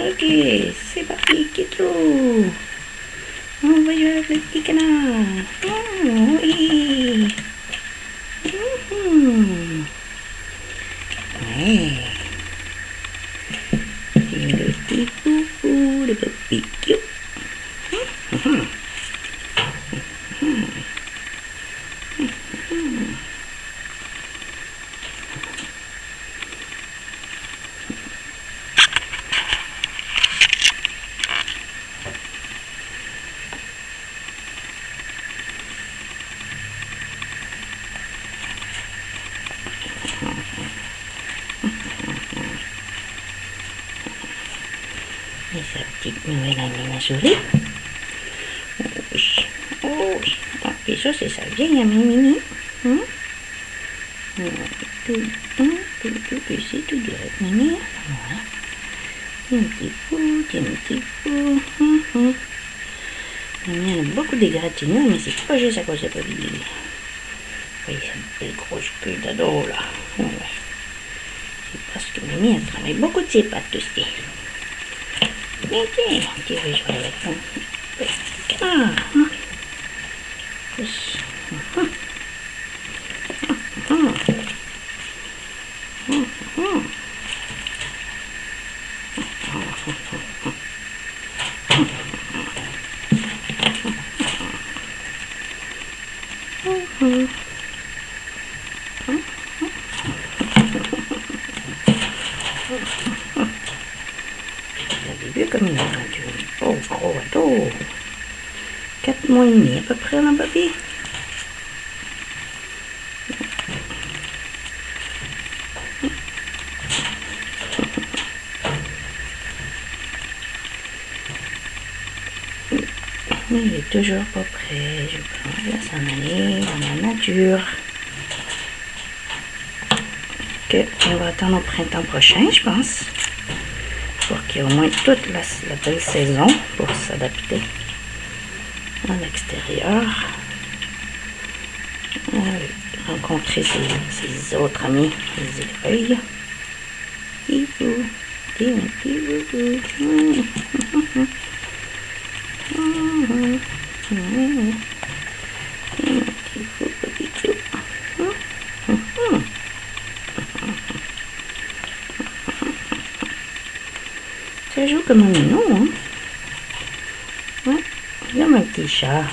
Ok, c'est parti, Kito. On va jouer avec le petit canard. Oui. Ouais. Et le petit poupou, le petit Kyo. Et sa petite nouvelle amie la souris. Oh oui. Ah, et ça, c'est sa vieille amie Mimi. Tout ici, tout direct, Mimi. Voilà. Un petit peu. Mimi a beaucoup d'égratignures, mais c'est pas juste à cause de Bobby. Oui, c'est une belle grosse queue d'ado, là. Ouais. C'est parce que Mimi, elle travaille beaucoup de ses pattes aussi. Mais tiens, tu veux jouer avec ton petit canard. Vous avez vu comme il est rendu un gros ado. 4 mois et demi à peu près, là, Bobby. Il est toujours pas prêt. Je pense qu'il va s'en aller dans la nature. On va attendre au printemps prochain, je pense. Pour qu'il y ait au moins toute la belle saison pour s'adapter à l'extérieur. Rencontrer ses autres amis, les écureuils. Hibou, ça joue comme un minou, hein? Ouais, comme un petit chat.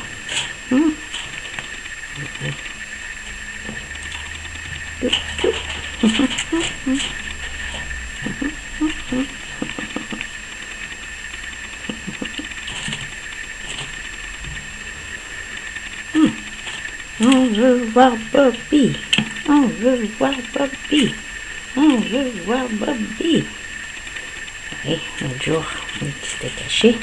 On veut voir Bobby. On veut voir Bobby. On veut voir Bobby. Oui, l'autre jour, il s'était caché.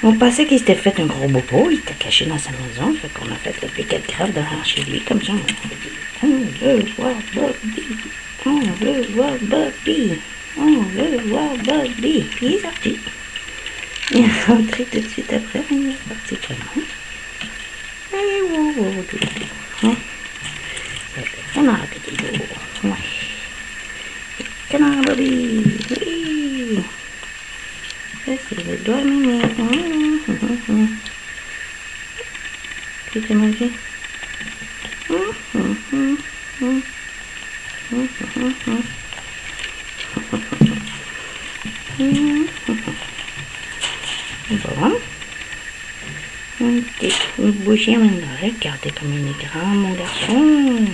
On pensait qu'il s'était fait un gros bobo. Il était caché dans sa maison. Fait qu'on a fait le piquet de crève devant chez lui. Comme ça, on veut voir Bobby. On veut voir Bobby. On veut voir Bobby. Puis il est sorti. Il est rentré tout de suite après. Il est parti comment? Allez, wow, tout. C'est le canard, petit beau. Ouais. Canard, Bobby. Oui. Ça, c'est le doigt mimi. Tu t'es mangé? Bon. Une bougie, regardez comme il est grand, mon garçon.